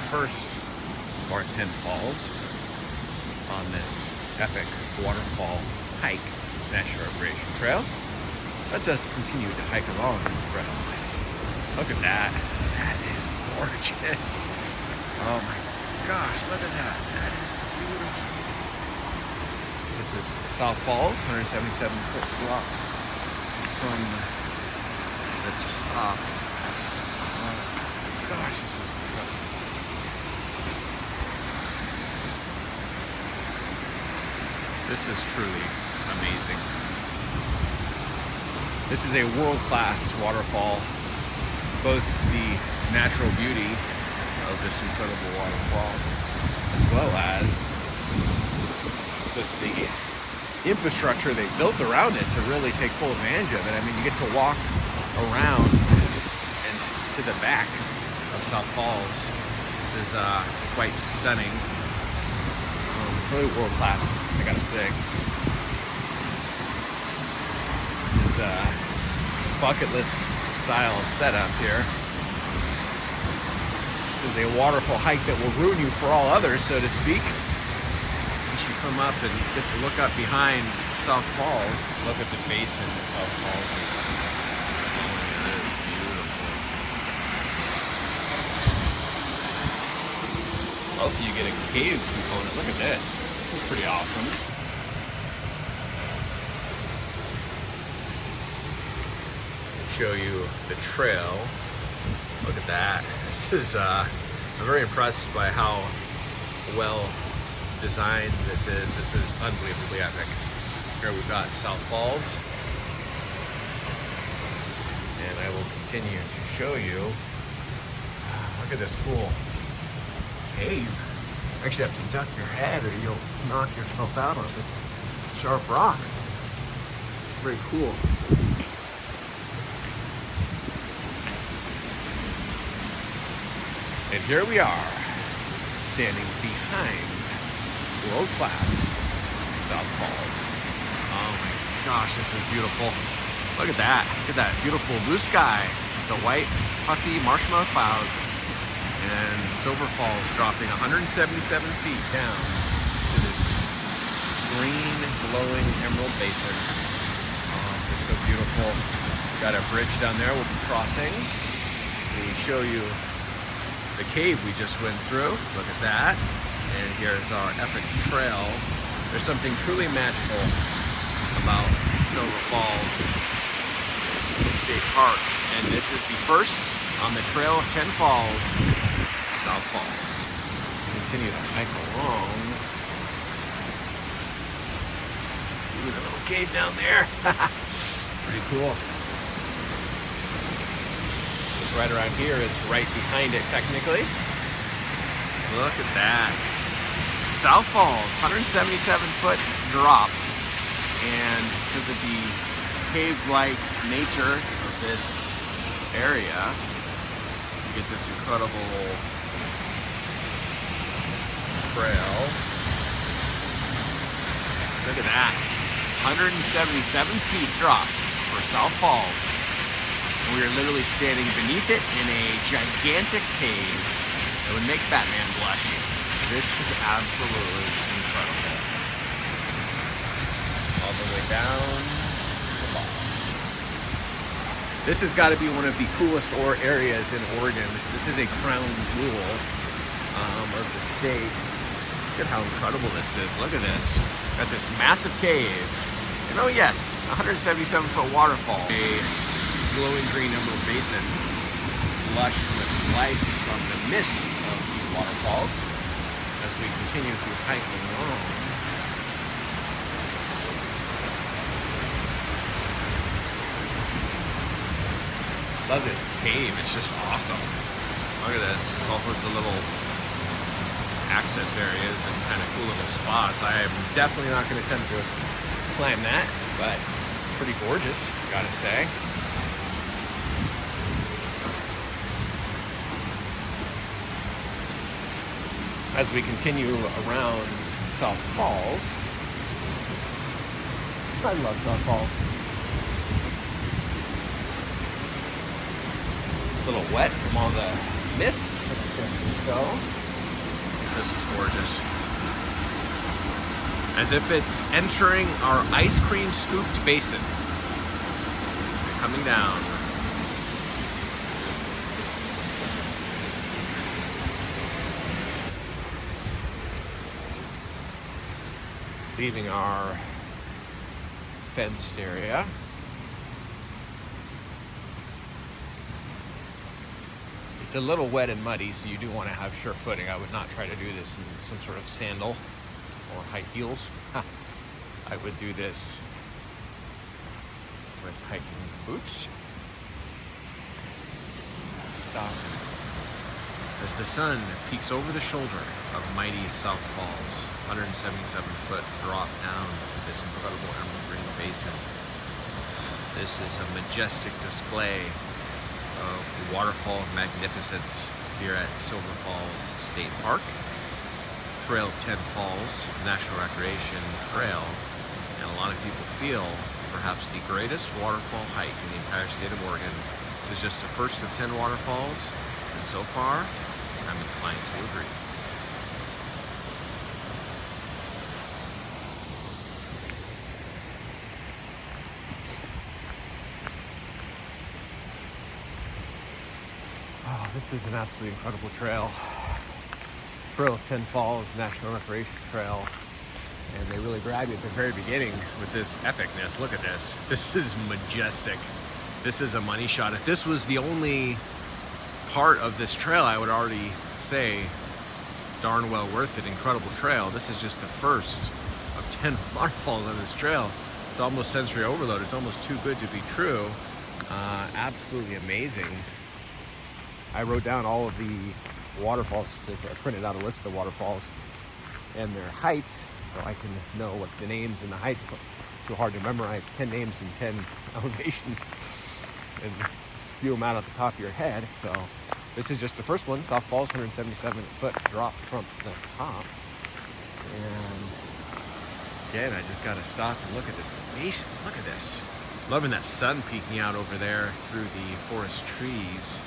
first of our 10 falls on this epic waterfall hike, National Recreation Trail. Let's just continue to hike along, friend. Look at that. That is gorgeous. Oh my gosh, look at that. That is beautiful. This is South Falls, 177-foot drop from the top. Oh my gosh, this is incredible. This is truly amazing. This is a world-class waterfall. Both the natural beauty of this incredible waterfall, as well as just the infrastructure they built around it to really take full advantage of it. I mean, you get to walk around and to the back of South Falls. This is quite stunning. Really world-class, I gotta say. This is bucket list style setup here. This is a waterfall hike that will ruin you for all others, so to speak. Once you come up and get to look up behind South Falls, look at the basin that South Falls is. Oh, it is beautiful. Also, you get a cave component. Look at this. This is pretty awesome. Show you the trail. Look at that. This is I'm very impressed by how well designed this is. This is unbelievably epic. Here we've got South Falls, and I will continue to show you. Look at this cool cave. You actually have to duck your head or you'll knock yourself out on this sharp rock. Very cool. And here we are, standing behind world-class South Falls. Oh my gosh, this is beautiful. Look at that. Look at that beautiful blue sky, the white, puffy marshmallow clouds, and Silver Falls dropping 177 feet down to this green, glowing emerald basin. Oh, this is so beautiful. Got a bridge down there we'll be crossing. We show you the cave we just went through. Look at that. And here's our epic trail. There's something truly magical about Silver Falls State Park. And this is the first on the Trail of 10 Falls, South Falls. Let's continue to hike along. Ooh, the little cave down there. Pretty cool. Right around here is right behind it technically. Look at that. South Falls, 177-foot drop. And because of the cave-like nature of this area, you get this incredible trail. Look at that. 177 feet drop for South Falls. We are literally standing beneath it in a gigantic cave that would make Batman blush. This is absolutely incredible. All the way down to the bottom. This has got to be one of the coolest areas in Oregon. This is a crown jewel of the state. Look at how incredible this is. Look at this. Got this massive cave. And oh yes, 177-foot waterfall. A glowing green emerald basin, lush with life from the mist of these waterfalls as we continue through hiking along. Love this cave, it's just awesome. Look at this, there's all sorts of little access areas and kind of cool little spots. I am definitely not going to attempt to climb that, but pretty gorgeous, gotta say. As we continue around South Falls, I love South Falls. It's a little wet from all the mist, so this is gorgeous. As if it's entering our ice cream scooped basin. They're coming down. Leaving our fenced area. It's a little wet and muddy, so you do want to have sure footing. I would not try to do this in some sort of sandal or high heels. I would do this with hiking boots. Stop. As the sun peeks over the shoulder of mighty South Falls, 177-foot drop down to this incredible emerald green basin. This is a majestic display of waterfall magnificence here at Silver Falls State Park. Trail 10 Falls National Recreation Trail, and a lot of people feel perhaps the greatest waterfall hike in the entire state of Oregon. This is just the first of 10 waterfalls, and so far, I'm inclined to agree. Oh, this is an absolutely incredible trail. Trail of 10 Falls National Recreation Trail. And they really grab you at the very beginning with this epicness. Look at this. This is majestic. This is a money shot. If this was the only part of this trail, I would already say darn well worth it. Incredible trail. This is just the first of 10 waterfalls on this trail. It's almost sensory overload. It's almost too good to be true. Absolutely amazing. I wrote down all of the waterfalls. Just I printed out a list of the waterfalls and their heights, so I can know what the names and the heights. Too hard to memorize 10 names and 10 elevations and spew them out at the top of your head. So this is just the first one. South Falls, 177-foot drop from the top. And again, I just got to stop and look at this basin. Look at this. Loving that sun peeking out over there through the forest trees.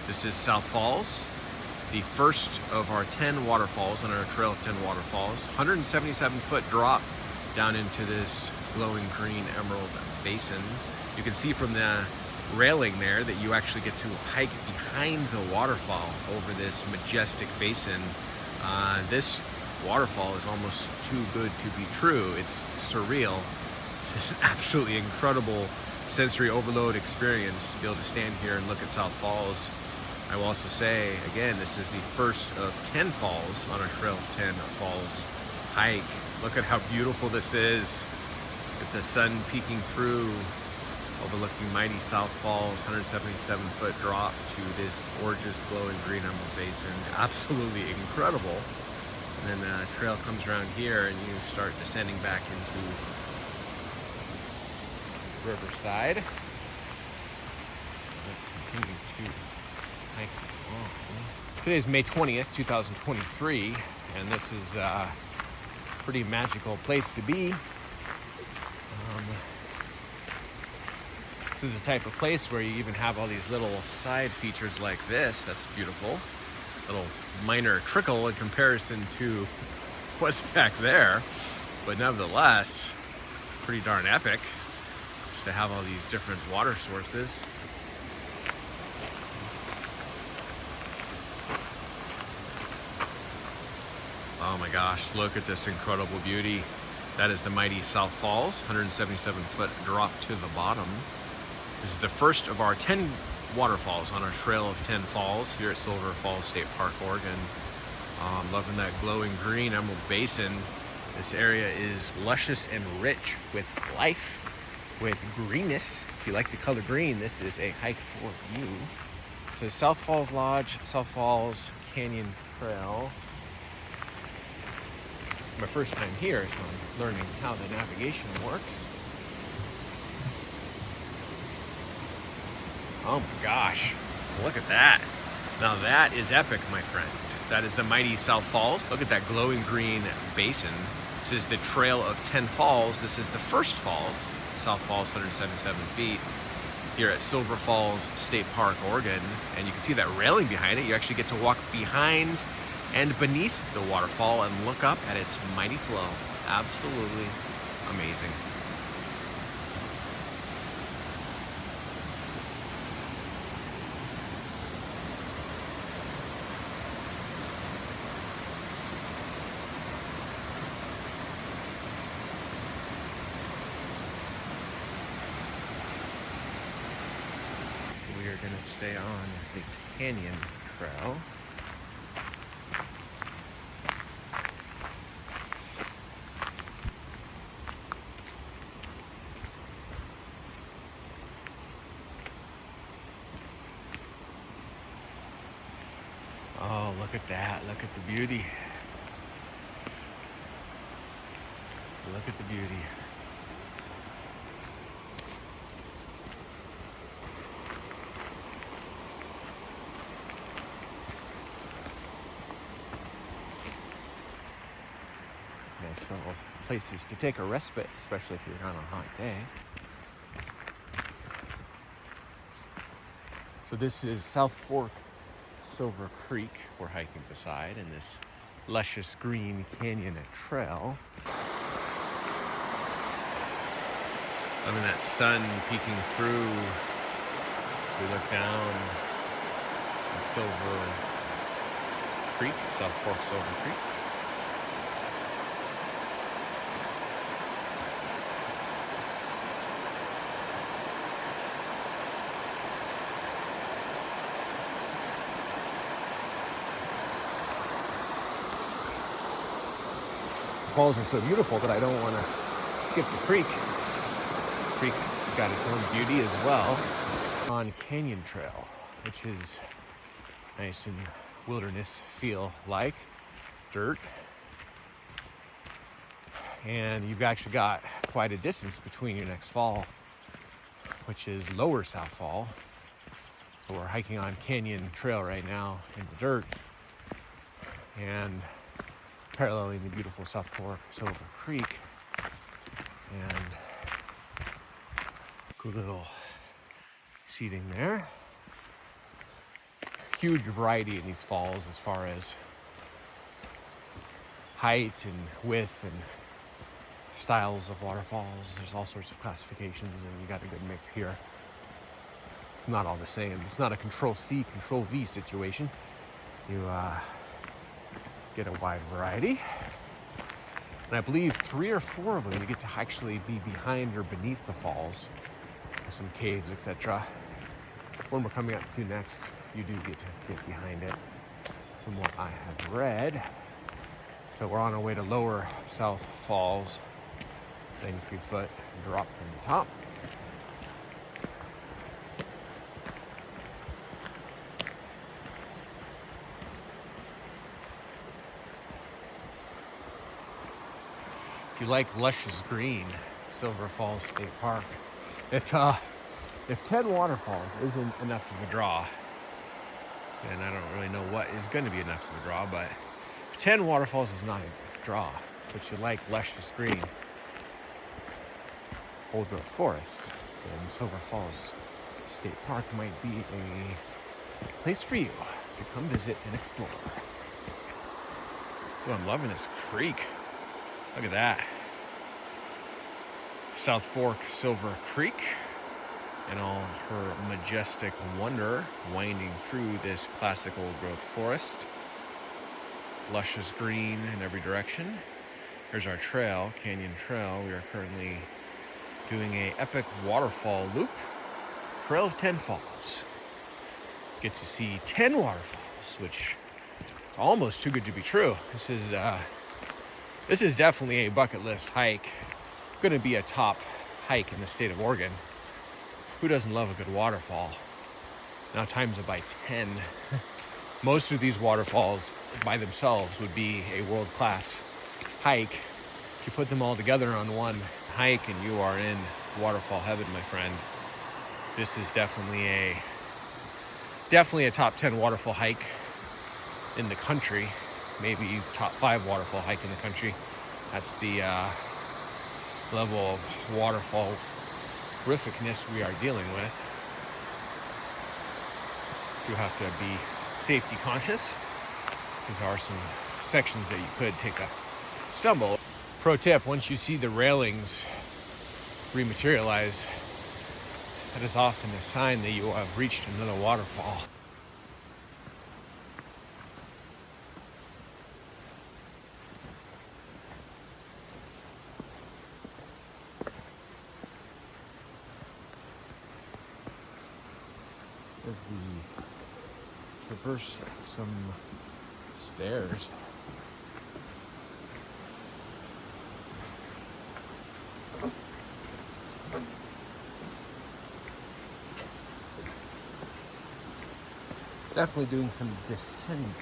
This is South Falls, the first of our 10 waterfalls on our Trail of 10 waterfalls. 177-foot drop down into this glowing green emerald basin. You can see from the railing there that you actually get to hike behind the waterfall over this majestic basin. This waterfall is almost too good to be true. It's surreal. This is an absolutely incredible sensory overload experience to be able to stand here and look at South Falls. I will also say, again, this is the first of 10 falls on our Trail of 10 Falls hike. Look at how beautiful this is, with the sun peeking through, overlooking mighty South Falls, 177-foot drop to this gorgeous glowing green emerald basin. Absolutely incredible. And then the trail comes around here and you start descending back into Riverside. Let's continue to hike along. Today is May 20th, 2023, and this is a pretty magical place to be. This is the type of place where you even have all these little side features like this. That's beautiful. Little minor trickle in comparison to what's back there, but nevertheless, pretty darn epic just to have all these different water sources. Oh my gosh, look at this incredible beauty. That is the mighty South Falls, 177-foot drop to the bottom. This is the first of our 10 waterfalls on our Trail of 10 Falls here at Silver Falls State Park, Oregon. Loving that glowing green emerald basin. This area is luscious and rich with life, with greenness. If you like the color green, this is a hike for you. It says South Falls Lodge, South Falls Canyon Trail. My first time here, so I'm learning how the navigation works. Oh my gosh, look at that. Now that is epic, my friend. That is the mighty South Falls. Look at that glowing green basin. This is the Trail of 10 Falls. This is the first falls. South Falls, 177 feet. here at Silver Falls State Park, Oregon. And you can see that railing behind it. You actually get to walk behind and beneath the waterfall and look up at its mighty flow. Absolutely amazing. We are going to stay on the canyon trail. Oh, look at that. Look at the beauty. Look at the beauty. Nice little places to take a respite, especially if you're on a hot day. So this is South Fork Silver Creek we're hiking beside in this luscious green canyon trail. Loving that sun peeking through as we look down the Silver Creek, South Fork Silver Creek. The falls are so beautiful that I don't want to skip the creek. The creek's got its own beauty as well. On Canyon Trail, which is nice and wilderness feel like, dirt. And you've actually got quite a distance between your next fall, which is Lower South Fall. So we're hiking on Canyon Trail right now in the dirt and paralleling the beautiful South Fork Silver Creek. And good little seating there. Huge variety in these falls as far as height and width and styles of waterfalls. There's all sorts of classifications, and you got a good mix here. It's not all the same. It's not a Control-C, Control-V situation. You get a wide variety. And I believe 3 or 4 of them you get to actually be behind or beneath the falls. Some caves, etc. One we're coming up to next, you do get to get behind it, from what I have read. So we're on our way to Lower South Falls, 93-foot drop from the top. If you like luscious green, Silver Falls State Park, if 10 waterfalls isn't enough of a draw, and I don't really know what is going to be enough of a draw, but 10 waterfalls is not a draw, but you like luscious green, old growth forest, then Silver Falls State Park might be a place for you to come visit and explore. Oh, I'm loving this creek. Look at that. South Fork Silver Creek in all her majestic wonder, winding through this classic old growth forest. Luscious green in every direction. Here's our trail, Canyon Trail. We are currently doing a epic waterfall loop. Trail of 10 Falls. Get to see 10 waterfalls, which is almost too good to be true. This is definitely a bucket list hike. Going to be a top hike in the state of Oregon. Who doesn't love a good waterfall? Now times it by 10. Most of these waterfalls by themselves would be a world-class hike. If you put them all together on one hike and you are in waterfall heaven, my friend. This is definitely a top 10 waterfall hike in the country. Maybe top 5 waterfall hike in the country. That's the level of waterfall horrificness we are dealing with. do have to be safety conscious, because there are some sections that you could take a stumble. Pro tip, once you see the railings rematerialize, that is often a sign that you have reached another waterfall. As we traverse some stairs. Definitely doing some descending.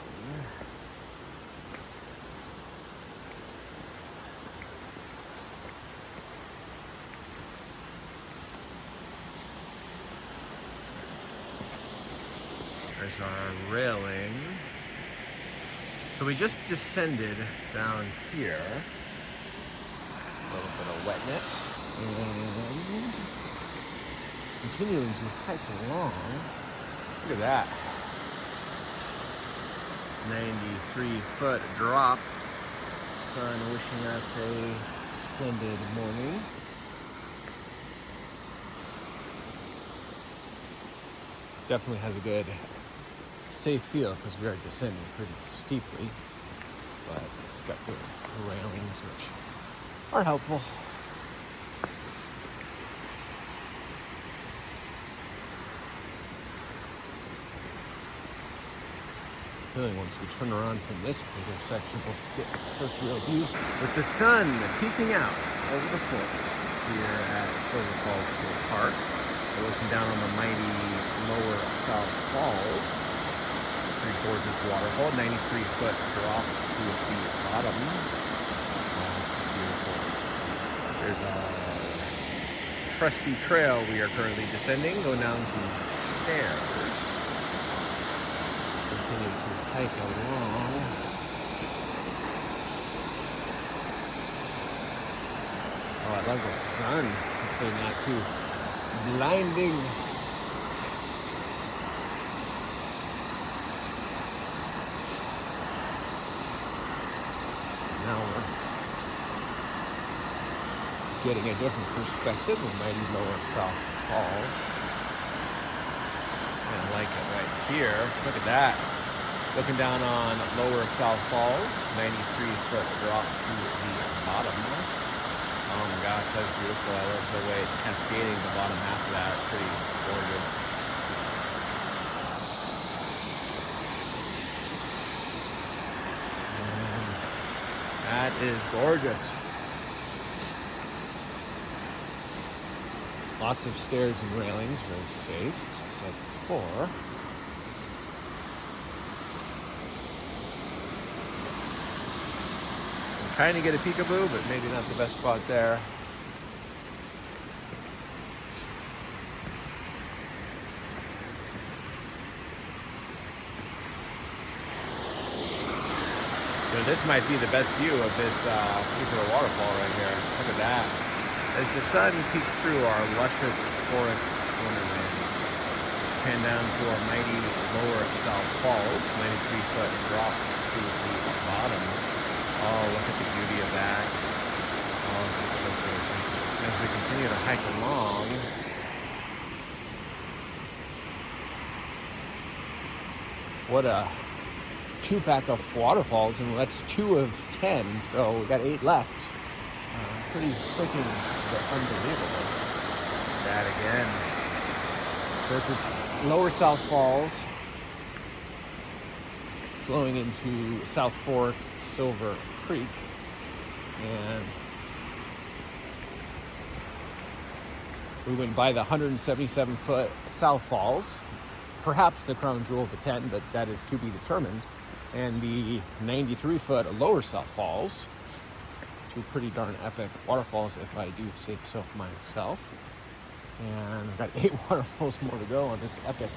There's our railing. So we just descended down here. A little bit of wetness. And continuing to hike along. Look at that. 93-foot drop. Sun wishing us a splendid morning. Definitely has a good safe feel because we are descending pretty steeply, but it's got good railings which are helpful. Feeling once we turn around from this particular section, we'll get the first real view with the sun peeking out over the forest here at Silver Falls State Park. We're looking down on the mighty lower South Falls. Pretty gorgeous waterfall, 93-foot drop to the bottom. Wow, this is beautiful. There's a trusty trail we are currently descending, going down some stairs. Continue to hike along. Oh, I love the sun. Hopefully not too blinding. Now we're getting a different perspective of mighty lower South Falls. I like it right here. Look at that. Looking down on lower South Falls, 93-foot drop to the bottom. Oh my gosh, that's beautiful. I love the way it's cascading the bottom half of that. Pretty gorgeous. And that is gorgeous. Lots of stairs and railings, very safe, as I said before. Trying to get a peekaboo, but maybe not the best spot there. So this might be the best view of this particular waterfall right here. Look at that. As the sun peeks through our luscious forest wonderland, let's pan down to our mighty lower South Falls, 93-foot drop to the bottom. Oh, look at the beauty of that. Oh, this is so gorgeous. As we continue to hike along, what a two-pack of waterfalls, and that's 2 of 10, so we got 8 left. Pretty freaking unbelievable. That again. This is lower South Falls, flowing into South Fork, Silver Creek, and we went by the 177-foot South Falls, perhaps the crown jewel of the 10, but that is to be determined, and the 93-foot lower South Falls, two pretty darn epic waterfalls, if I do say so myself. And I've got 8 waterfalls more to go on this epic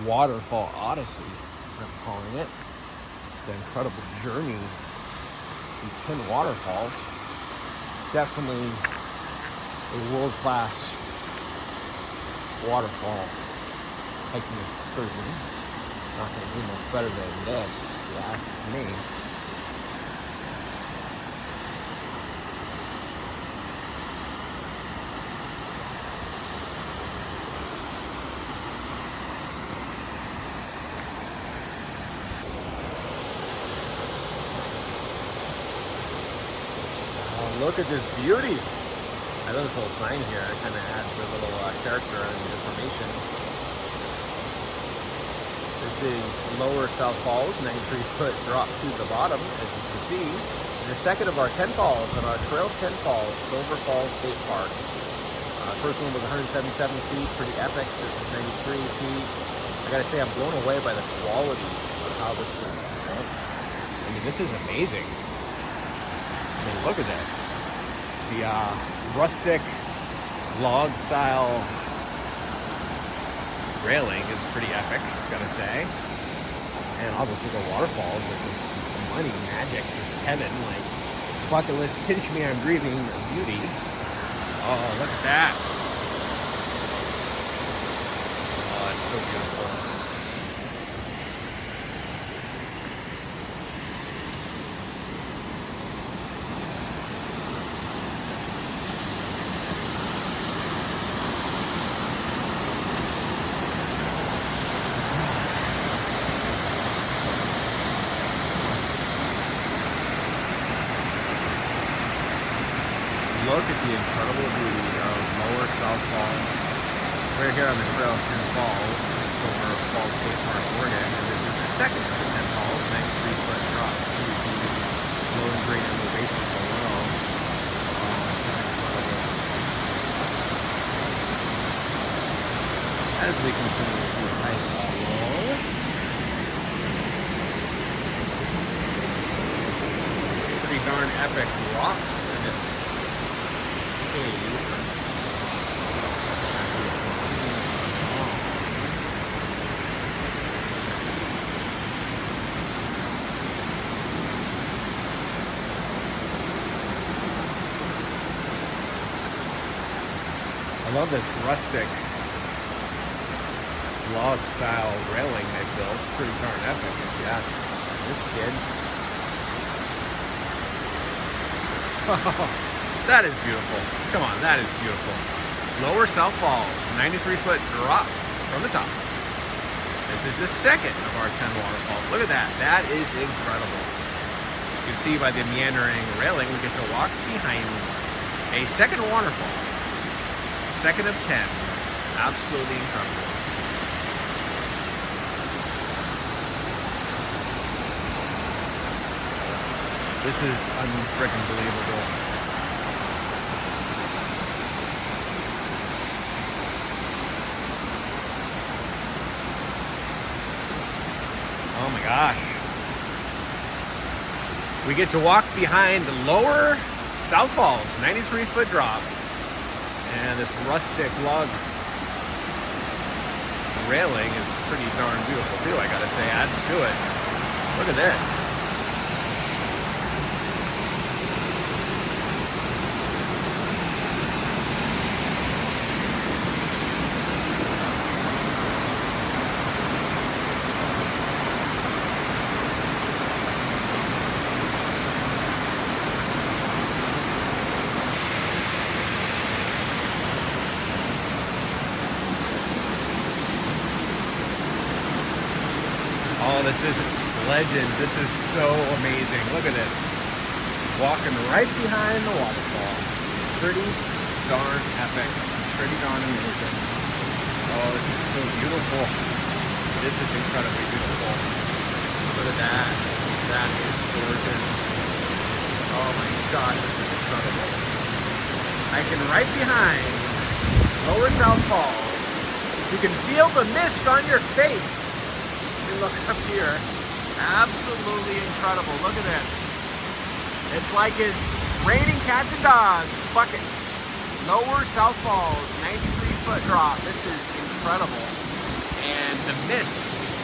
waterfall odyssey, I'm calling it. It's an incredible journey through 10 waterfalls. Definitely a world-class waterfall hiking excursion. Not going to be much better than this, if you ask me. Look at this beauty. I love this little sign here. It kind of adds a little character and information. This is Lower South Falls, 93-foot drop to the bottom, as you can see. This is the second of our 10 falls on our Trail 10 Falls, Silver Falls State Park. First one was 177 feet, pretty epic. This is 93 feet. I gotta say, I'm blown away by the quality of how this was built. I mean, this is amazing. I mean, look at this. The rustic log style railing is pretty epic, gotta say. And all those little waterfalls are just money, magic, just heaven. Like, bucket list, pinch me, I'm breathing beauty. Oh, look at that. Oh, it's so beautiful. Look at the incredible beauty of Lower South Falls. We're here on the Trail 10 Falls, Silver Falls State Park, Oregon, and this is the second of the 10 falls, 93-foot drop to the Lone Green and the Basin below. Oh, this is incredible. As we continue to hike along, pretty darn epic rocks in this cave. I love this rustic log style railing they built. Pretty darn epic, if you ask this kid. That is beautiful. Come on, that is beautiful. Lower South Falls, 93-foot drop from the top. This is the second of our 10 waterfalls. Look at that. That is incredible. You can see by the meandering railing, we get to walk behind a second waterfall. Second of 10. Absolutely incredible. This is unfreaking believable. Oh my gosh. We get to walk behind Lower South Falls, 93-foot drop. And this rustic log railing is pretty darn beautiful too, I gotta say. Adds to it. Look at this. Oh, this is legend. This is so amazing. Look at this. Walking right behind the waterfall. Pretty darn epic. Pretty darn amazing. Oh, this is so beautiful. This is incredibly beautiful. Look at that. That is gorgeous. Oh my gosh, this is incredible. Hiking right behind Lower South Falls. You can feel the mist on your face. Look up here. Absolutely incredible. Look at this. It's like it's raining cats and dogs. Buckets. Lower South Falls, 93-foot drop. This is incredible. And the mist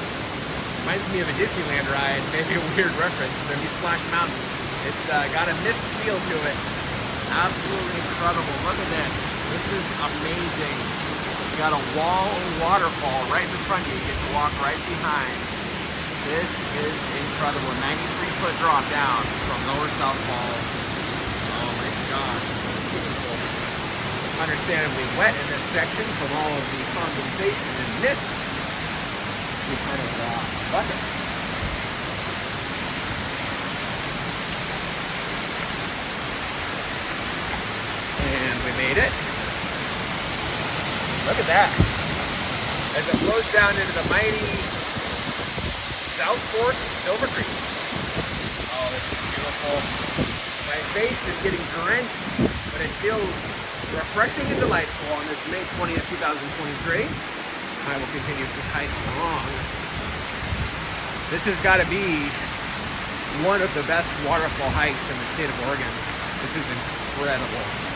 reminds me of a Disneyland ride. Maybe a weird reference. Maybe Splash Mountain. It's got a mist feel to it. Absolutely incredible. Look at this. This is amazing. got a wall waterfall right in front of you. You get to walk right behind. This is incredible. 93-foot drop down from Lower South Falls. Oh my God, it's beautiful. Understandably wet in this section from all of the condensation and mist. We kind of buckets. And we made it. Look at that. As it flows down into the mighty South Fork Silver Creek. Oh, this is beautiful. My face is getting drenched, but it feels refreshing and delightful on this May 20th, 2023. I will continue to hike along. This has got to be one of the best waterfall hikes in the state of Oregon. This is incredible.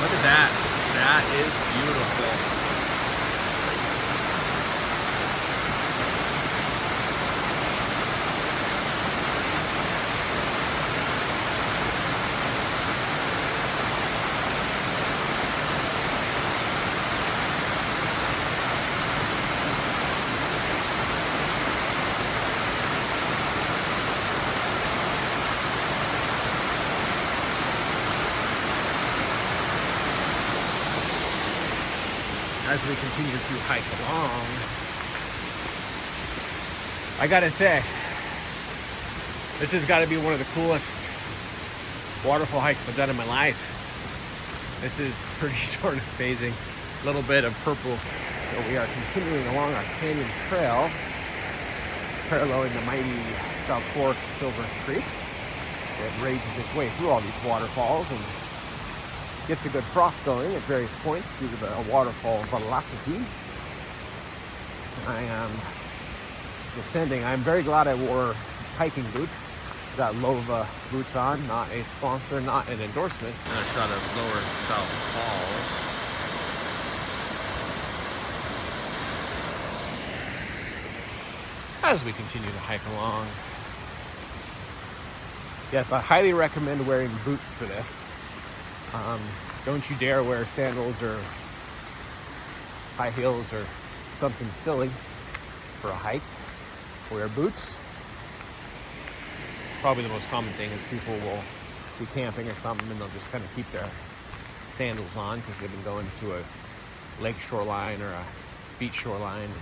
Look at that. That is beautiful. As we continue to hike along, I gotta say, this has got to be one of the coolest waterfall hikes I've done in my life. This is pretty darn amazing. A little bit of purple. So we are continuing along our canyon trail, paralleling the mighty South Fork Silver Creek. It rages its way through all these waterfalls and gets a good froth going at various points due to the waterfall velocity. I am descending. I'm very glad I wore hiking boots. Got Lova boots on, not a sponsor, not an endorsement. And a shot of Lower South Falls. As we continue to hike along. Yes, I highly recommend wearing boots for this. Don't you dare wear sandals or high heels or something silly for a hike. Wear boots. Probably the most common thing is people will be camping or something and they'll just kind of keep their sandals on because they've been going to a lake shoreline or a beach shoreline and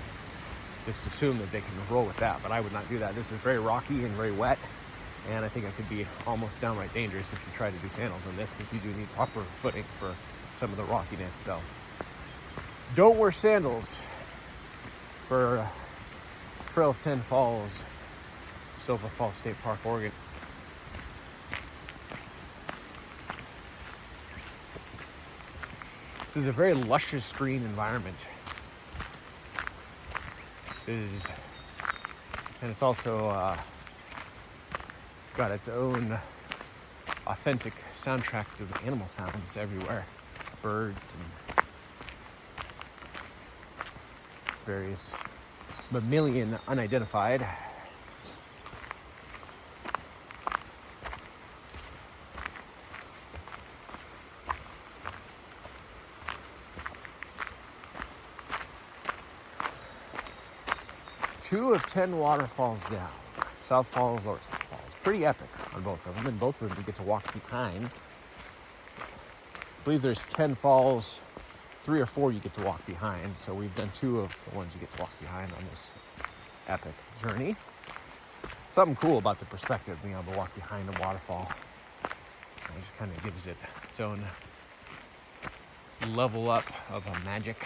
just assume that they can roll with that. But I would not do that. This is very rocky and very wet. And I think it could be almost downright dangerous if you try to do sandals on this because you do need proper footing for some of the rockiness. So don't wear sandals for Trail of 10 Falls, Silver Falls State Park, Oregon. This is a very luscious green environment. And it's also got its own authentic soundtrack to the animal sounds everywhere. Birds and various mammalian unidentified. Two of 10 waterfalls down. South Falls, Lower South Falls. Pretty epic on both of them, and both of them you get to walk behind. I believe there's 10 falls, 3 or 4 you get to walk behind, so we've done 2 of the ones you get to walk behind on this epic journey. Something cool about the perspective, being able to walk behind a waterfall. It just kind of gives it its own level up of a magic.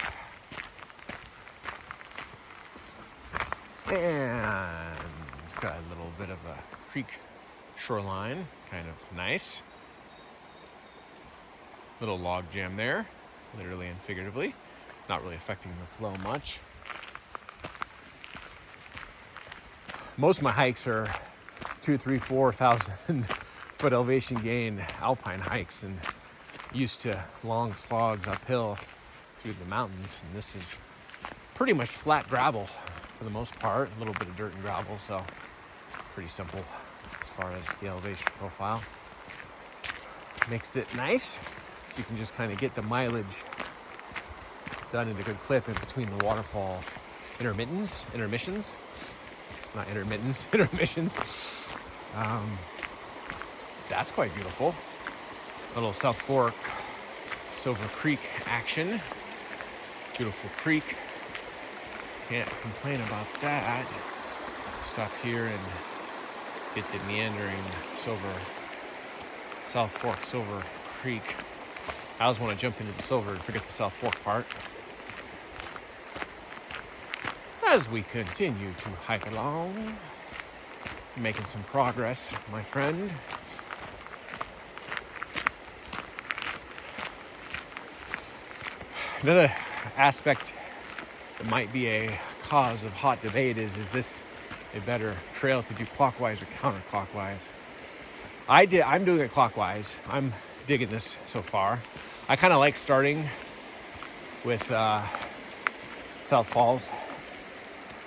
And it's got a little bit of a creek shoreline, kind of nice. Little log jam there, literally and figuratively. Not really affecting the flow much. Most of my hikes are 2,000, 3,000, 4,000 foot elevation gain alpine hikes and used to long slogs uphill through the mountains. And this is pretty much flat gravel for the most part, a little bit of dirt and gravel, so pretty simple as far as the elevation profile. Makes it nice. you can just kind of get the mileage done in a good clip in between the waterfall intermissions. Not intermittents, intermissions. That's quite beautiful. A little South Fork, Silver Creek action. Beautiful creek. Can't complain about that. Stop here and get the meandering South Fork Silver Creek. I always want to jump into the Silver and forget the South Fork part. As we continue to hike along, making some progress, my friend. Another aspect that might be a cause of hot debate is this a better trail to do clockwise or counterclockwise? I'm doing it clockwise. I'm digging this so far. I kind of like starting with South Falls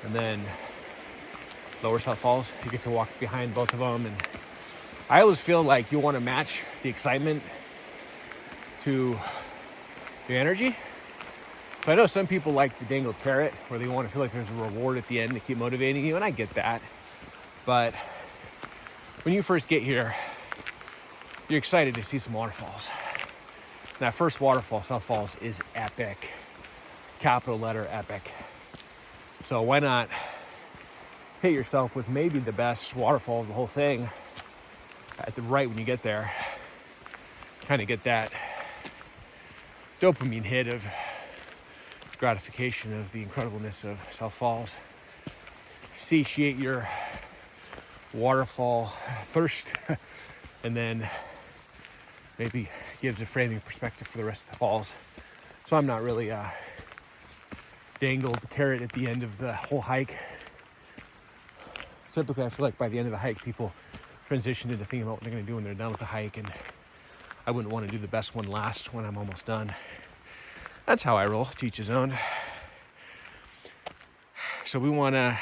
and then Lower South Falls. You get to walk behind both of them, and I always feel like you want to match the excitement to your energy. So I know some people like the dangled carrot, where they want to feel like there's a reward at the end to keep motivating you, and I get that. But when you first get here, you're excited to see some waterfalls. And that first waterfall, South Falls, is epic. Capital letter epic. So why not hit yourself with maybe the best waterfall of the whole thing at the right when you get there. Kind of get that dopamine hit of gratification of the incredibleness of South Falls. Satiate your waterfall thirst, and then maybe gives a framing perspective for the rest of the falls. So I'm not really dangled carrot at the end of the whole hike. Typically, I feel like by the end of the hike, people transition into thinking about what they're going to do when they're done with the hike, and I wouldn't want to do the best one last when I'm almost done. That's how I roll, to each his own. So we want to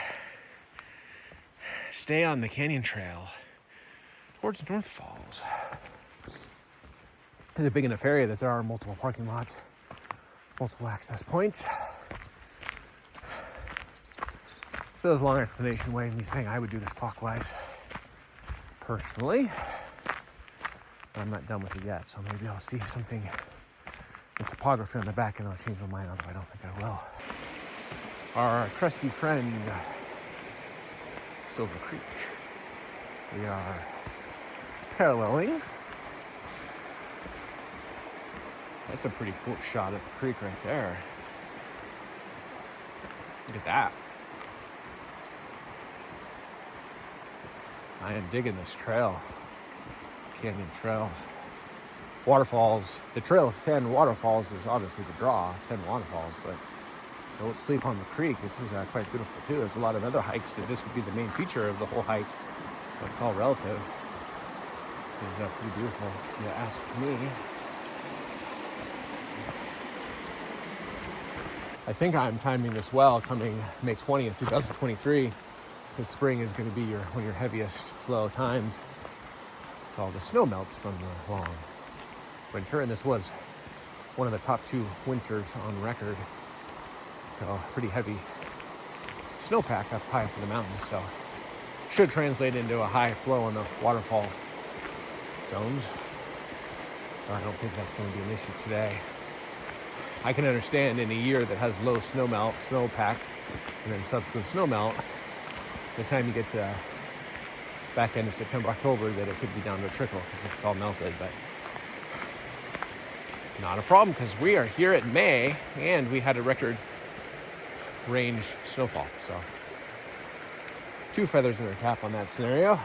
stay on the canyon trail towards North Falls. It's a big enough area that there are multiple parking lots, multiple access points. So there's a long explanation way of me saying I would do this clockwise personally. But I'm not done with it yet, so maybe I'll see something in topography on the back and I'll change my mind, although I don't think I will. Our trusty friend, Silver Creek. We are paralleling. That's a pretty cool shot at the creek right there. Look at that. I am digging this trail, canyon trail. Waterfalls, the trail of 10 waterfalls is obviously the draw, 10 waterfalls, but don't sleep on the creek. This is quite beautiful too. There's a lot of other hikes that this would be the main feature of the whole hike, but it's all relative. It's pretty beautiful if you ask me. I think I'm timing this well, coming May 20th, 2023. This spring is going to be one of your heaviest flow times. So all the snow melts from the long winter, and this was one of the top 2 winters on record. So pretty heavy snowpack up high up in the mountains, so should translate into a high flow in the waterfall zones. So I don't think that's going to be an issue today. I can understand in a year that has low snowpack, and then subsequent snowmelt, by the time you get to back end of September, October, that it could be down to a trickle because it's all melted, but not a problem because we are here at May and we had a record range snowfall. So 2 feathers in our cap on that scenario.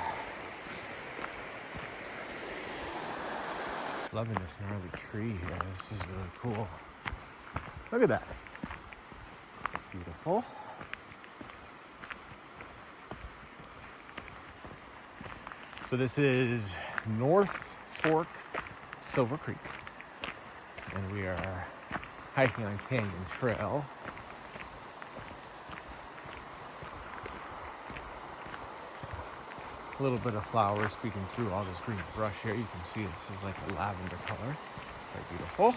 Loving this gnarly tree here. This is really cool. Look at that. Beautiful. So this is North Fork Silver Creek, and we are hiking on Canyon Trail. A little bit of flowers peeking through all this green brush here. You can see this is like a lavender color. Quite beautiful.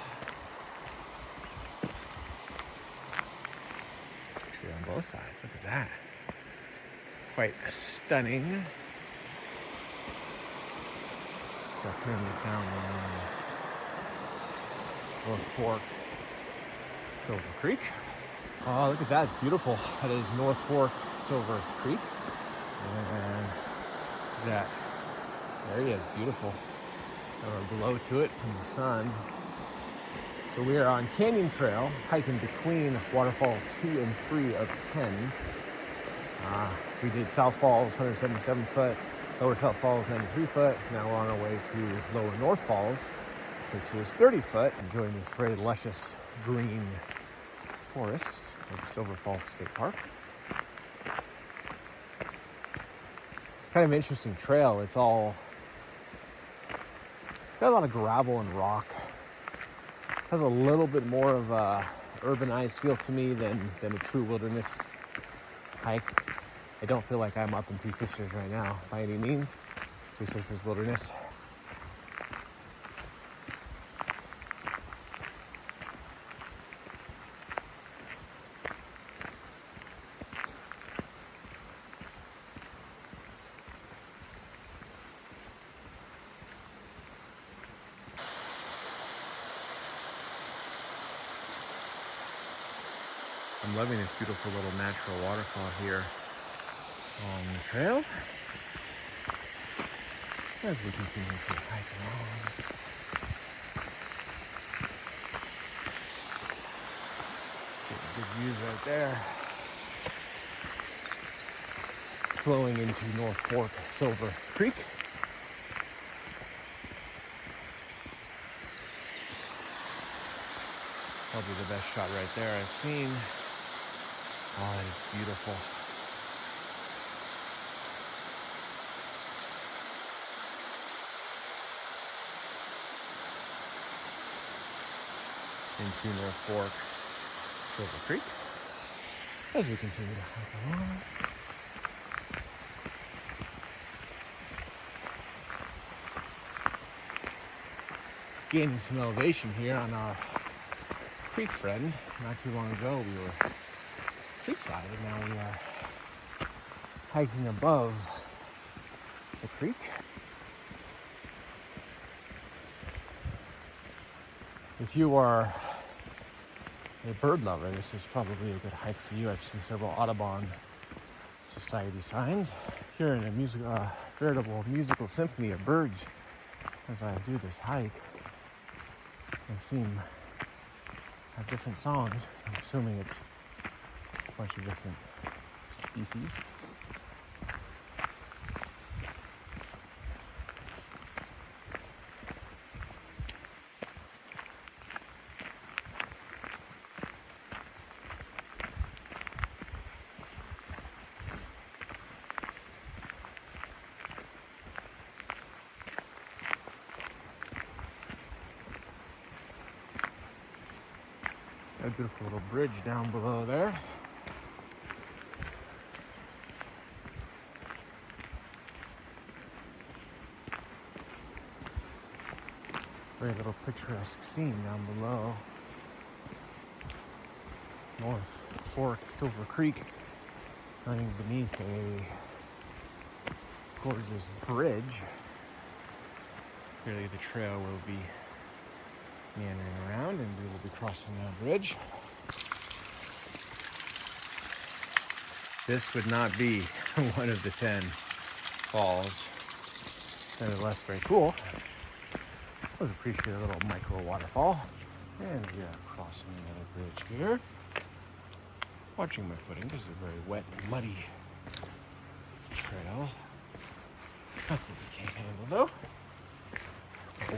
See on both sides, look at that. Quite stunning. So here we down North Fork, Silver Creek. Oh, look at that, it's beautiful. That is North Fork, Silver Creek. And that area is beautiful. A glow to it from the sun. So we are on Canyon Trail, hiking between waterfall 2 and 3 of 10. We did South Falls, 177 foot, Lower South Falls, 93 foot. Now we're on our way to Lower North Falls, which is 30 foot, enjoying this very luscious green forest of Silver Falls State Park. Kind of interesting trail. It's all got a lot of gravel and rock. Has a little bit more of a urbanized feel to me than a true wilderness hike. I don't feel like I'm up in Three Sisters right now by any means. Three Sisters Wilderness. I'm loving this beautiful little natural waterfall here on the trail as we continue to hike along. Getting good views right there. Flowing into North Fork Silver Creek. Probably the best shot right there I've seen. Oh, that is beautiful. Into North Fork, Silver Creek, as we continue to hike along. Gaining some elevation here on our creek friend. Not too long ago we were creekside, and now we are hiking above the creek. If you are a bird lover, this is probably a good hike for you. I've seen several Audubon Society signs. Hearing a veritable musical symphony of birds as I do this hike. They seem to have different songs, so I'm assuming it's a bunch of different species. A beautiful little bridge down below there. Very little picturesque scene down below. North Fork, Silver Creek, running beneath a gorgeous bridge. Clearly the trail will be meandering around, and we will be crossing that bridge. This would not be one of the 10 falls. Nevertheless, very cool. Let's appreciate a little micro-waterfall. And we are crossing another bridge here. Watching my footing because it's a very wet and muddy trail. Nothing we can't handle though.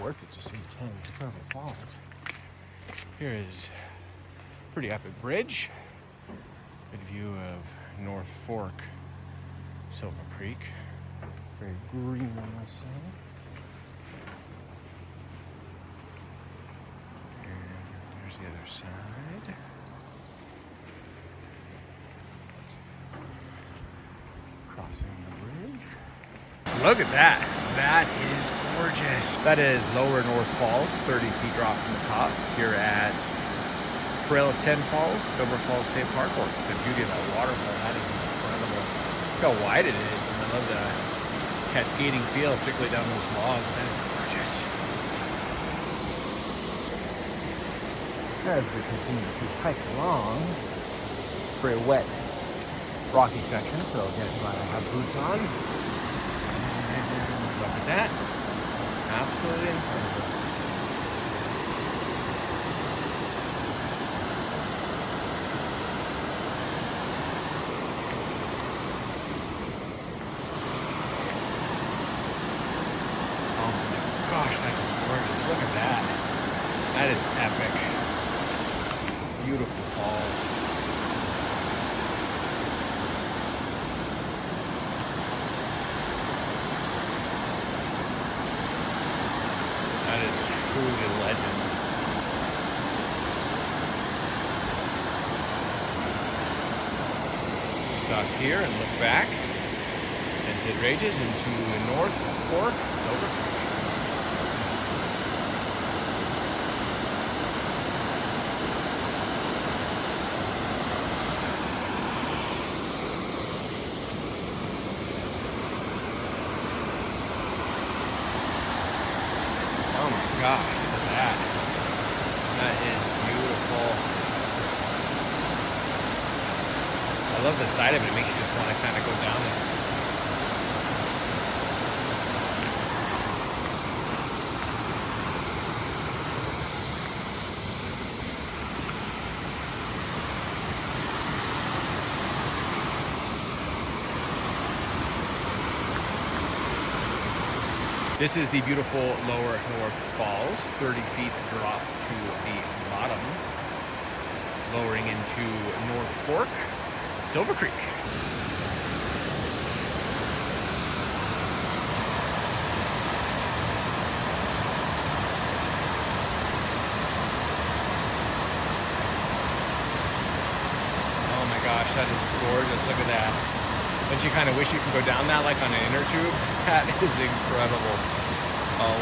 Worth it to see 10 incredible falls. Here is a pretty epic bridge. Good view of North Fork, Silver Creek. Very green on my side. And there's the other side. Crossing the bridge. Look at that. That is gorgeous. That is Lower North Falls, 30 feet drop from the top here at Trail of 10 Falls, Silver Falls State Park. Or the beauty of that waterfall, that is incredible. Look how wide it is, and I love the cascading feel, particularly down those logs. That is gorgeous. As we continue to hike along, very wet, rocky section, so again, I have boots on. And look at that. Absolutely incredible. Oh my gosh, that is gorgeous. Look at that. That is epic. Beautiful falls. That is truly legend. Stop here and look back as it rages into North Fork, Silver Creek. Oh my gosh, look at that. That is beautiful. I love the side of it. It makes you just want to kind of go down it. This is the beautiful Lower North Falls, 30 feet drop to the bottom, lowering into North Fork, Silver Creek. Oh my gosh, that is gorgeous. Look at that. Don't you kind of wish you could go down that like on an inner tube? That is incredible.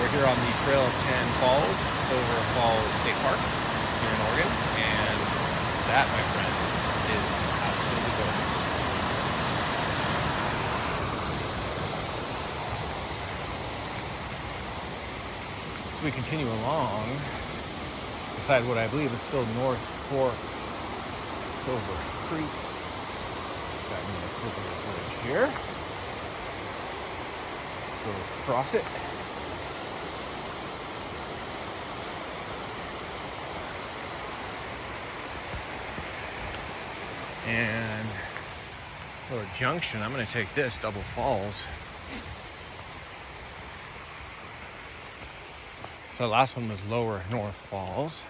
We're here on the Trail of 10 Falls, Silver Falls State Park here in Oregon, and that, my friend, is absolutely gorgeous. So we continue along beside what I believe is still North Fork, Silver Creek. Got me a quick little bridge here. Let's go across it. And Trail Junction, I'm going to take this, Double Falls. So the last one was Lower North Falls.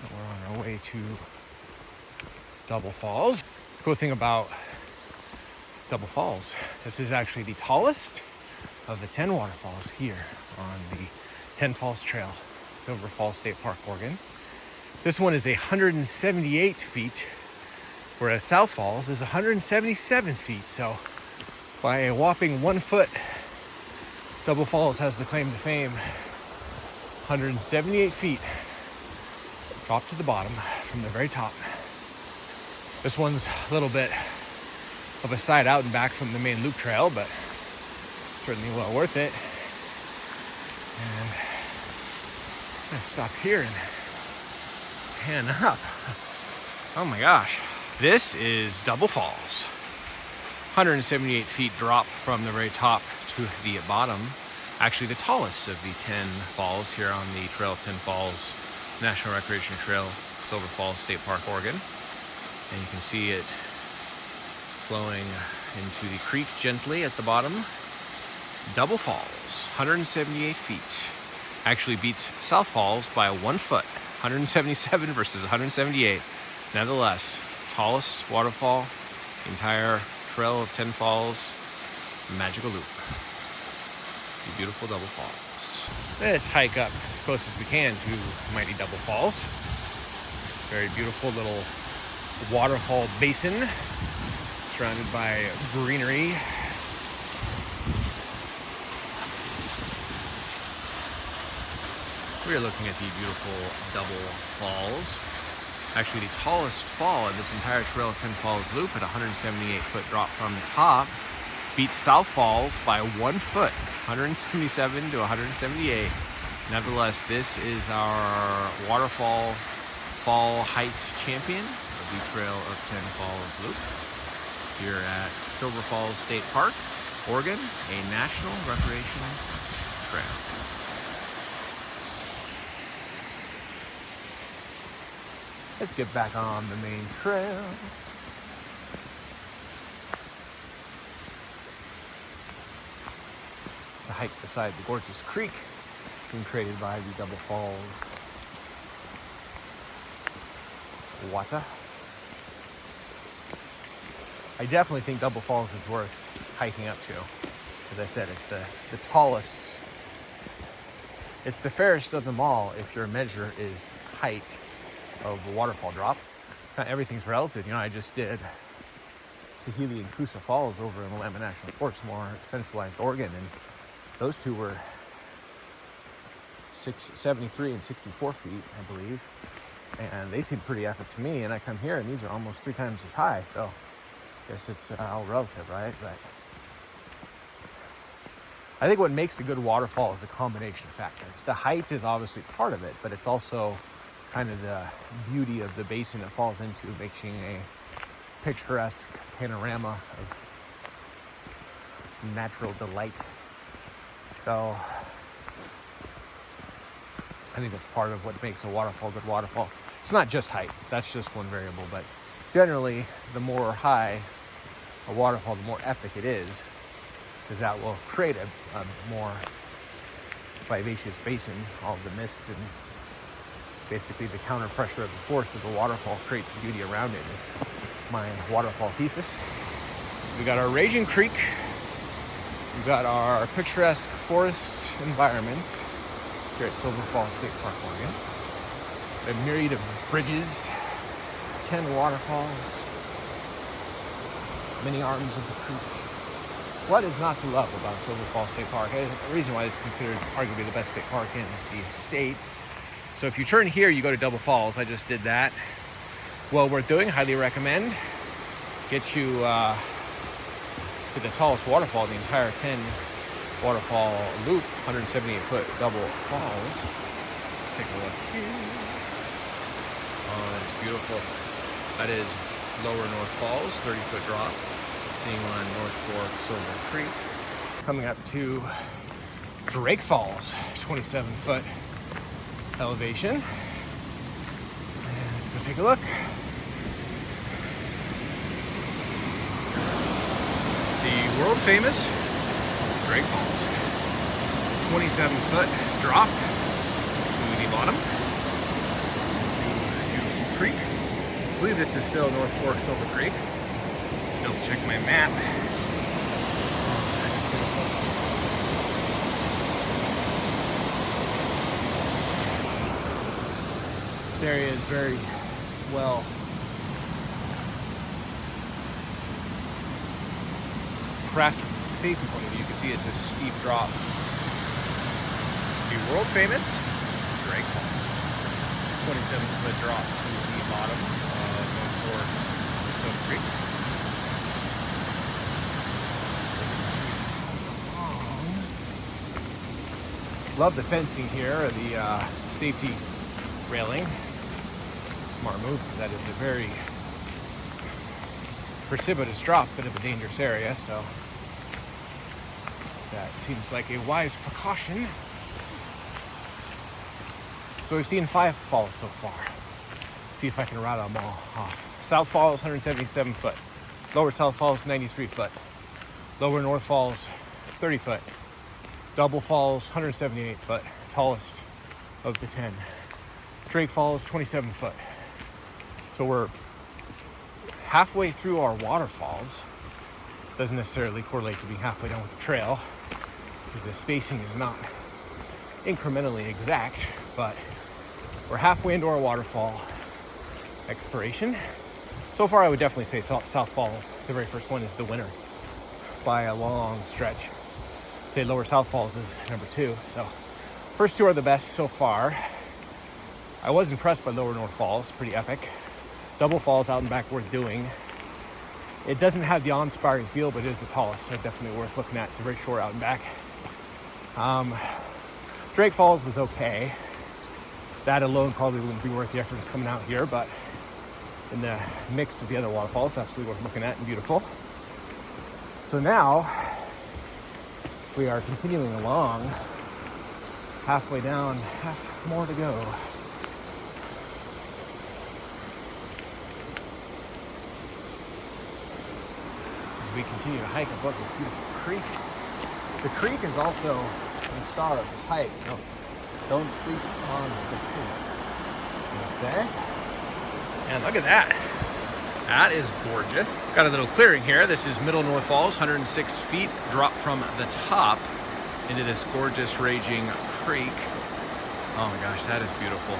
And we're on our way to Double Falls. Cool thing about Double Falls, this is actually the tallest of the 10 waterfalls here on the 10 Falls Trail, Silver Falls State Park, Oregon. This one is 178 feet, whereas South Falls is 177 feet. So by a whopping 1 foot, Double Falls has the claim to fame. 178 feet, drop to the bottom from the very top. This one's a little bit of a side out and back from the main loop trail, but certainly well worth it. And I'm gonna stop here and pan up. Oh my gosh. This is Double Falls. 178 feet drop from the very top to the bottom. Actually the tallest of the 10 falls here on the Trail of 10 Falls National Recreation Trail, Silver Falls State Park, Oregon. And you can see it flowing into the creek gently at the bottom. Double Falls, 178 feet. Actually beats South Falls by 1 foot. 177 versus 178. Nevertheless, tallest waterfall, entire Trail of 10 Falls, magical loop. The beautiful Double Falls. Let's hike up as close as we can to mighty Double Falls. Very beautiful little waterfall basin surrounded by greenery. We are looking at the beautiful Double Falls. Actually, the tallest fall in this entire Trail 10 Falls loop at 178-foot drop from the top beats South Falls by 1 foot, 177 to 178. Nevertheless, this is our waterfall fall height champion of the Trail of 10 Falls loop here at Silver Falls State Park, Oregon, a national recreation trail. Let's get back on the main trail. To hike beside the gorgeous creek being created by the Double Falls water. I definitely think Double Falls is worth hiking up to. As I said, it's the tallest. It's the fairest of them all if your measure is height of a waterfall drop. Everything's relative. You know, I just did Saheeli and Coosa Falls over in Willamette National Forest, more centralized Oregon, and those two were 73 and 64 feet, I believe, and they seem pretty epic to me. And I come here and these are almost 3 times as high, so I guess it's all relative, right? But I think what makes a good waterfall is a combination of factors. The height is obviously part of it, but it's also kind of the beauty of the basin it falls into, making a picturesque panorama of natural delight. So I think that's part of what makes a waterfall a good waterfall. It's not just height, that's just one variable, but generally the more high a waterfall, the more epic it is, because that will create a more vivacious basin. All the mist and basically the counter pressure of the force of the waterfall creates beauty around it, is my waterfall thesis. So we got our raging creek, we've got our picturesque forest environments here at Silver Falls State Park, Oregon. A myriad of bridges, 10 waterfalls, many arms of the creek. What is not to love about Silver Falls State Park? The reason why it's considered arguably the best state park in the state. So if you turn here, you go to Double Falls. I just did that. Well worth doing, highly recommend. Get you to the tallest waterfall, the entire 10 waterfall loop, 178-foot Double Falls. Let's take a look here. Oh, that's beautiful. That is Lower North Falls, 30-foot drop, continuing on North Fork, Silver Creek. Coming up to Drake Falls, 27-foot elevation. And let's go take a look. The world famous Drake Falls, 27-foot drop to the bottom. Beautiful creek. I believe this is still North Fork Silver Creek. Double check my map. That is beautiful. This area is very well crafted from a safety point of view. You can see it's a steep drop. The world famous Drake Falls, 27-foot drop to the bottom of North Fork Silver Creek. Love the fencing here, the safety railing. Smart move, because that is a very precipitous drop, bit of a dangerous area, so that seems like a wise precaution. So we've seen 5 falls so far. See if I can rattle them all off. South Falls, 177 foot. Lower South Falls, 93 foot. Lower North Falls, 30 foot. Double Falls, 178 foot. Tallest of the 10. Drake Falls, 27 foot. So we're halfway through our waterfalls. Doesn't necessarily correlate to being halfway done with the trail, because the spacing is not incrementally exact, but we're halfway into our waterfall exploration. So far, I would definitely say South Falls, the very first one, is the winner by a long stretch. I'd say Lower South Falls is number 2. So First two are the best so far. I was impressed by Lower North Falls, pretty epic. Double falls out and back worth doing. It doesn't have the awe-inspiring feel, but it is the tallest, so definitely worth looking at. It's a very short out and back. Drake Falls was okay. That alone probably wouldn't be worth the effort of coming out here, but in the mix of the other waterfalls, absolutely worth looking at and beautiful. So now we are continuing along, halfway down, half more to go. As we continue to hike above this beautiful creek. The creek is also the star of this hike, so don't sleep on the creek, I say. And look at that. That is gorgeous. Got a little clearing here. This is Middle North Falls, 106 feet, drop from the top into this gorgeous raging creek. Oh my gosh, that is beautiful.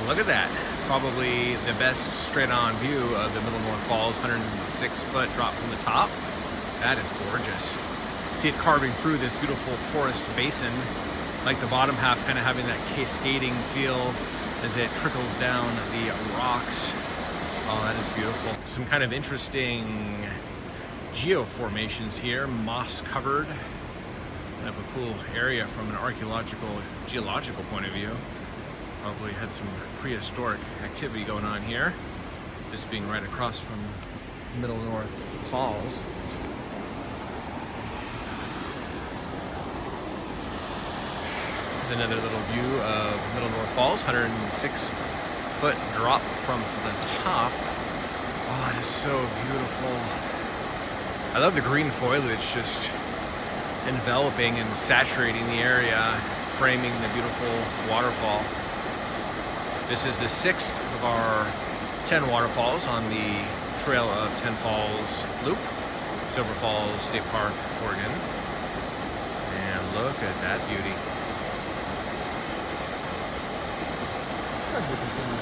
Look at that. Probably the best straight on view of the Middle North Falls, 106 foot drop from the top. That is gorgeous. See it carving through this beautiful forest basin, like the bottom half kind of having that cascading feel as it trickles down the rocks. Oh, that is beautiful. Some kind of interesting geoformations here, moss covered. Kind of a cool area from an archaeological, geological point of view. Probably had some prehistoric activity going on here. This being right across from Middle North Falls. There's another little view of Middle North Falls, 106 foot drop from the top. Oh, it is so beautiful. I love the green foliage just enveloping and saturating the area, framing the beautiful waterfall. This is the 6th of our 10 waterfalls on the Trail of 10 Falls loop, Silver Falls State Park, Oregon. And look at that beauty. As we continue.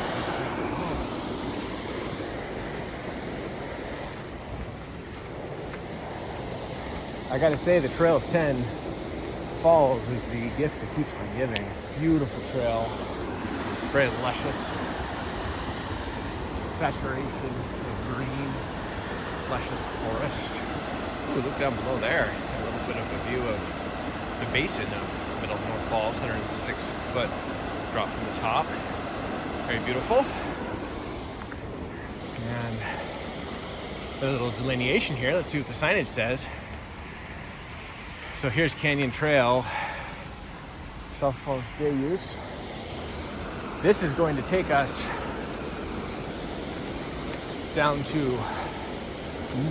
I gotta say, the Trail of 10 Falls is the gift that keeps on giving. Beautiful trail. Very luscious, saturation of green, luscious forest. Ooh, look down below there. A little bit of a view of the basin of Middle North Falls, 106 foot drop from the top. Very beautiful. And a little delineation here. Let's see what the signage says. So here's Canyon Trail, South Falls Day Use. This is going to take us down to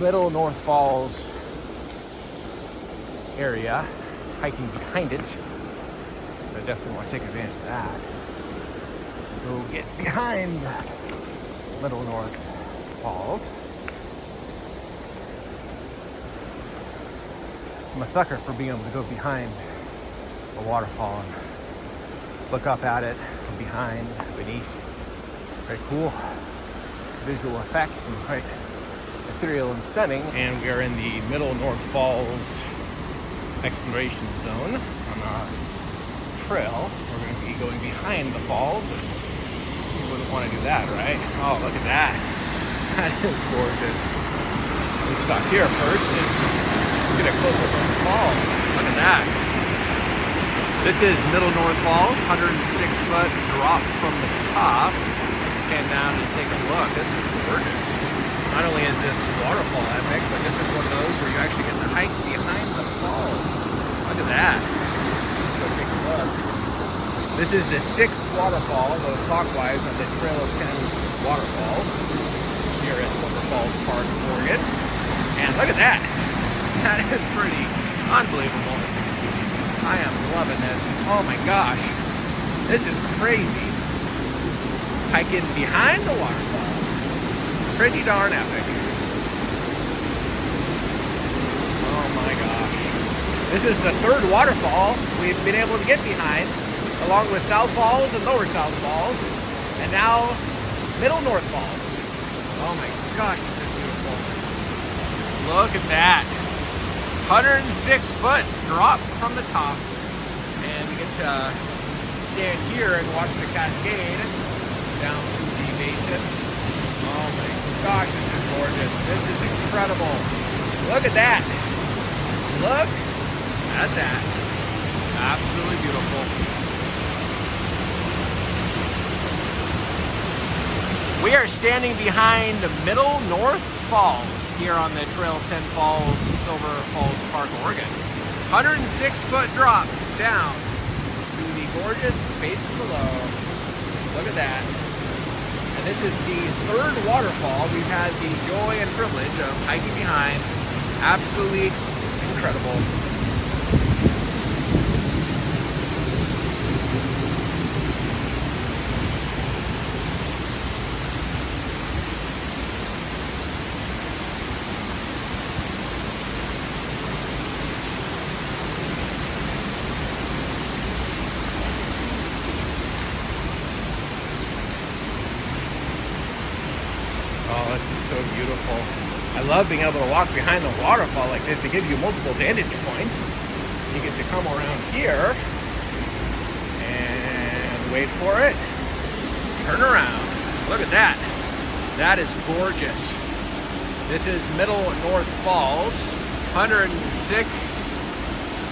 Middle North Falls area, hiking behind it. So I definitely want to take advantage of that. Go get behind Middle North Falls. I'm a sucker for being able to go behind a waterfall and look up at it from behind, beneath. Very cool visual effect and quite ethereal and stunning. And we are in the Middle North Falls exploration zone on our trail. We're going to be going behind the falls, and you wouldn't want to do that, right? Oh, look at that. That is gorgeous. Let's stop here first and get a close-up of the falls. Look at that. This is Middle North Falls, 106 foot drop from the top. Let's pan down and take a look. This is gorgeous. Not only is this waterfall epic, but this is one of those where you actually get to hike behind the falls. Look at that. Let's go take a look. This is the 6th waterfall, though clockwise, on the Trail of 10 waterfalls here at Silver Falls Park, Oregon. And look at that. That is pretty unbelievable. I am loving this. Oh my gosh. This is crazy. Hiking behind the waterfall. Pretty darn epic. Oh my gosh. This is the 3rd waterfall we've been able to get behind, along with South Falls and Lower South Falls, and now Middle North Falls. Oh my gosh, this is beautiful. Look at that. 106 foot drop from the top. to stand here and watch the cascade down to the basin. Oh my gosh, this is gorgeous. This is incredible. Look at that. Look at that. Absolutely beautiful. We are standing behind Middle North Falls here on the Trail 10 Falls, Silver Falls Park, Oregon. 106-foot drop down to the gorgeous basin below. Look at that. And this is the third waterfall we've had the joy and privilege of hiking behind. Absolutely incredible. Oh, this is so beautiful. I love being able to walk behind the waterfall like this. It gives you multiple vantage points. You get to come around here and wait for it. Turn around. Look at that. That is gorgeous. This is Middle North Falls. 106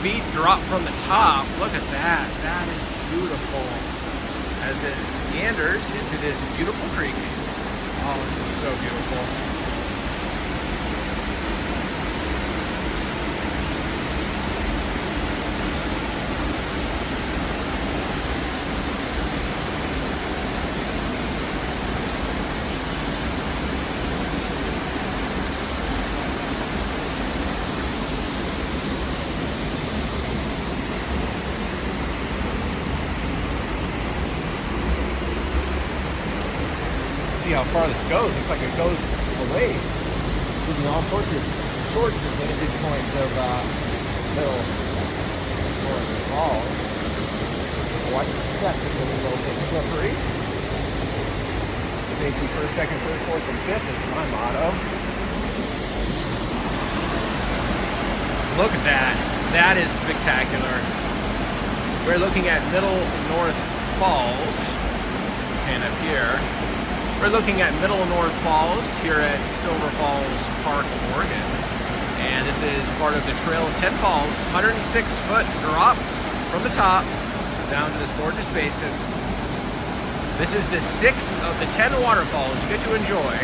feet drop from the top. Look at that. That is beautiful. As it meanders into this beautiful creek. Oh, this is so beautiful. See how far this goes. Looks like it goes a ways, giving all sorts of vantage points of Middle North Falls. Watch the step because it's a little bit slippery. Safety first, second, third, fourth, and fifth is my motto. Look at that. That is spectacular. We're looking at Middle North Falls, and up here. We're looking at Middle North Falls here at Silver Falls Park, Oregon. And this is part of the Trail 10 Falls, 106-foot drop from the top down to this gorgeous basin. This is the 6th of the 10 waterfalls you get to enjoy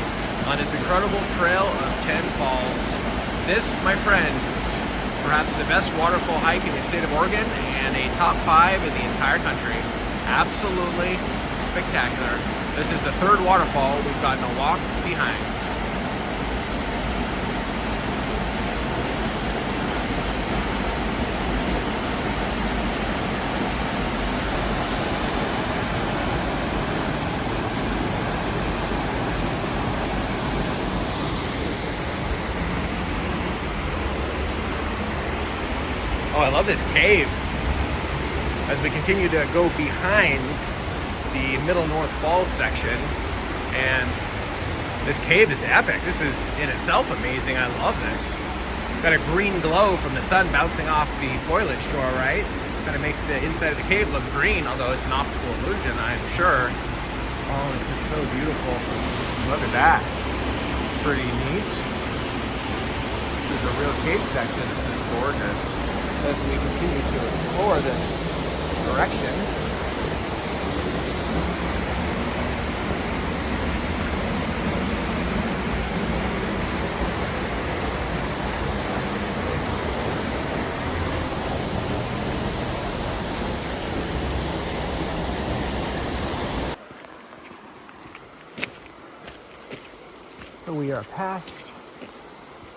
on this incredible Trail of 10 Falls. This, my friends, perhaps the best waterfall hike in the state of Oregon and a top 5 in the entire country. Absolutely spectacular. This is the third waterfall we've gotten to walk behind. Oh, I love this cave. As we continue to go behind the Middle North Falls section, and this cave is epic. This is in itself amazing. I love this. Got a green glow from the sun bouncing off the foliage to our right. Kind of makes the inside of the cave look green, although it's an optical illusion, I'm sure. Oh, this is so beautiful. Look at that. Pretty neat. This is a real cave section. This is gorgeous. As we continue to explore this direction, so we are past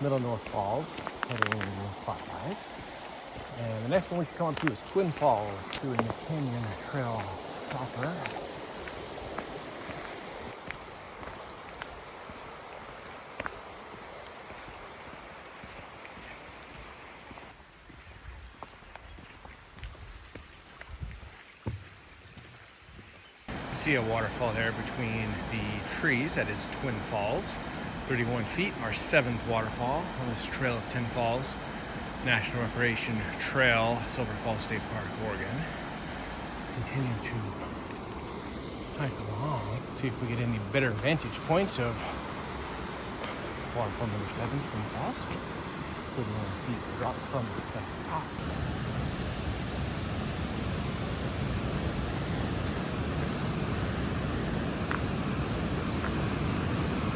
Middle North Falls, heading clockwise. And the next one we should come up to is Twin Falls, doing the Canyon Trail proper. You see a waterfall there between the trees. That is Twin Falls. 31 feet, our 7th waterfall on this Trail of 10 Falls. National Recreation Trail, Silver Falls State Park, Oregon. continue to hike along, see if we get any better vantage points of waterfall number 7, Twin Falls. 31 feet drop from the top.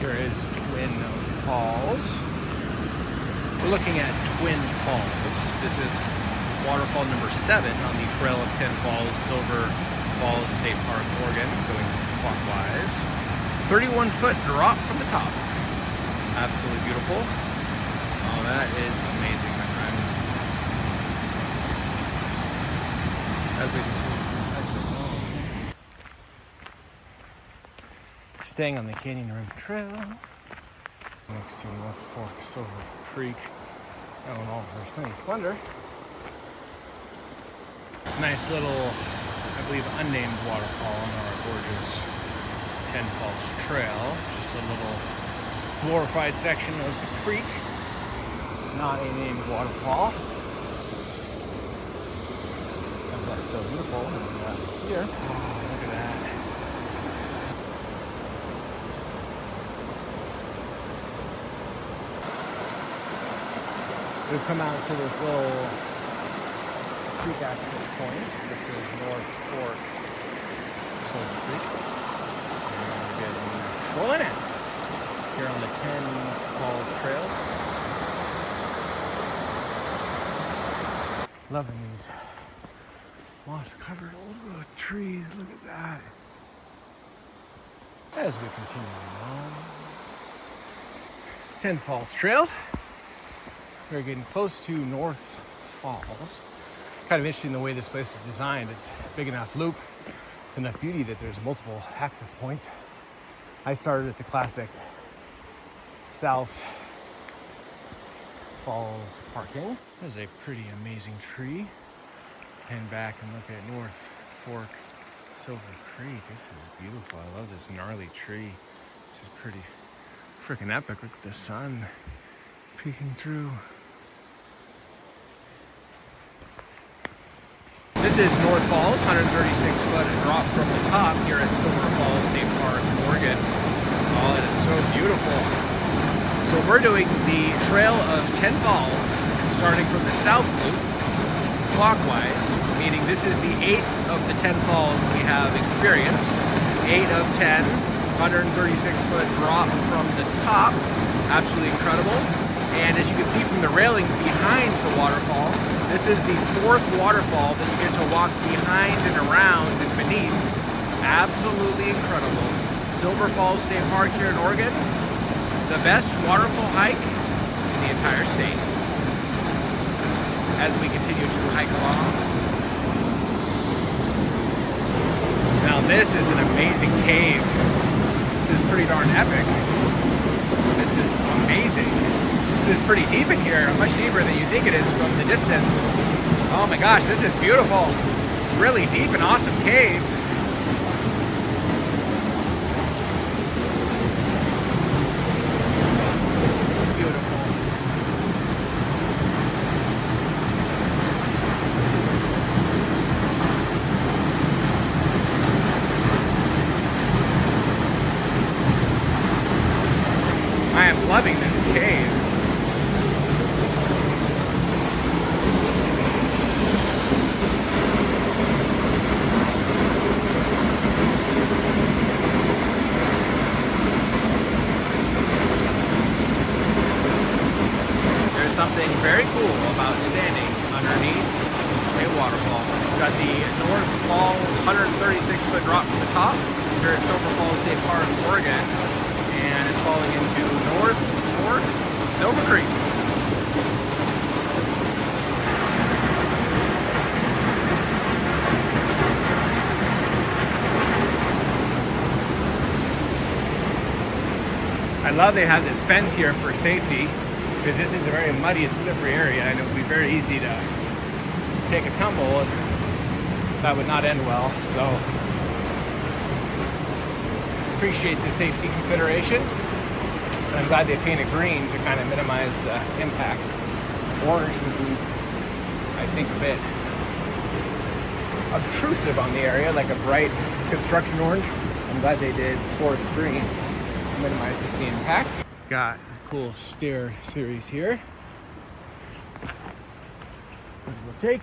Here is Twin Falls. We're looking at Twin Falls. This is waterfall number 7 on the Trail of 10 Falls, Silver Falls State Park, Oregon, going clockwise. 31-foot drop from the top. Absolutely beautiful. Oh, that is amazing, my friend. As we continue to hike along, staying on the Canyon Rim Trail, next to North Fork Silver Creek, in all her sunny splendor. Nice little, I believe, unnamed waterfall on our gorgeous 10 Falls Trail. Just a little glorified section of the creek, not a named waterfall. And that's still beautiful. It's here. Oh, look at that. We've come out to this little creek access point. This is North Fork Silver Creek. And we're getting shoreline access here on the 10 Falls Trail. Loving these moss-covered old growth trees. Look at that. As we continue along, 10 Falls Trail. We're getting close to North Falls. Kind of interesting the way this place is designed. It's big enough loop, enough beauty that there's multiple access points. I started at the classic South Falls parking. There's a pretty amazing tree. Pan back and look at North Fork Silver Creek. This is beautiful. I love this gnarly tree. This is pretty freaking epic. Look at the sun peeking through. This is North Falls, 136-foot drop from the top here at Silver Falls State Park, Oregon. Oh, it is so beautiful. So we're doing the Trail of 10 Falls, starting from the south loop, clockwise, meaning this is the 8th of the 10 falls we have experienced. 8 of 10, 136-foot drop from the top. Absolutely incredible. And as you can see from the railing behind the waterfall, this is the 4th waterfall that you get to walk behind and around and beneath. Absolutely incredible. Silver Falls State Park here in Oregon, the best waterfall hike in the entire state. As we continue to hike along. Now this is an amazing cave. This is pretty darn epic. This is amazing. This is pretty deep in here, much deeper than you think it is from the distance. Oh my gosh, this is beautiful. Really deep and awesome cave. Beautiful. I am loving this cave. Something very cool about standing underneath a waterfall. We've got the North Falls 136-foot drop from the top here at Silver Falls State Park, Oregon, and it's falling into North Fork Silver Creek. I love they have this fence here for safety, because this is a very muddy and slippery area, and it would be very easy to take a tumble, and that would not end well. So appreciate the safety consideration. And I'm glad they painted green to kind of minimize the impact. Orange would be, I think, a bit obtrusive on the area, like a bright construction orange. I'm glad they did forest green to minimize this impact. Got a cool stair series here. We'll take.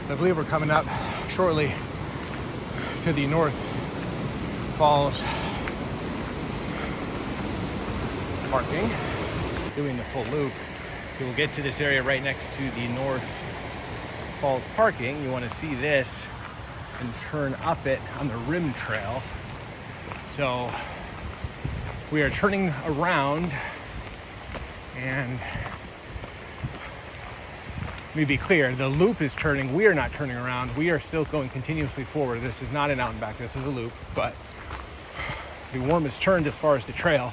I believe we're coming up shortly to the North Falls parking. Doing the full loop. You will get to this area right next to the North Falls parking. You want to see this and turn up it on the rim trail. So we are turning around, and let me be clear, the loop is turning, we are not turning around, we are still going continuously forward. This is not an out and back, this is a loop, but the worm is turned as far as the trail.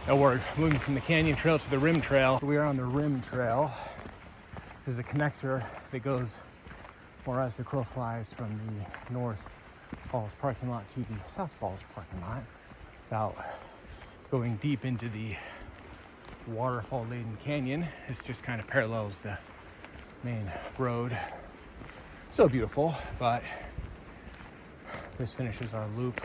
Now we're moving from the canyon trail to the rim trail. We are on the rim trail. This is a connector that goes, or as the crow flies, from the North Falls parking lot to the South Falls parking lot without going deep into the waterfall-laden canyon. It just kind of parallels the main road. So beautiful, but this finishes our loop.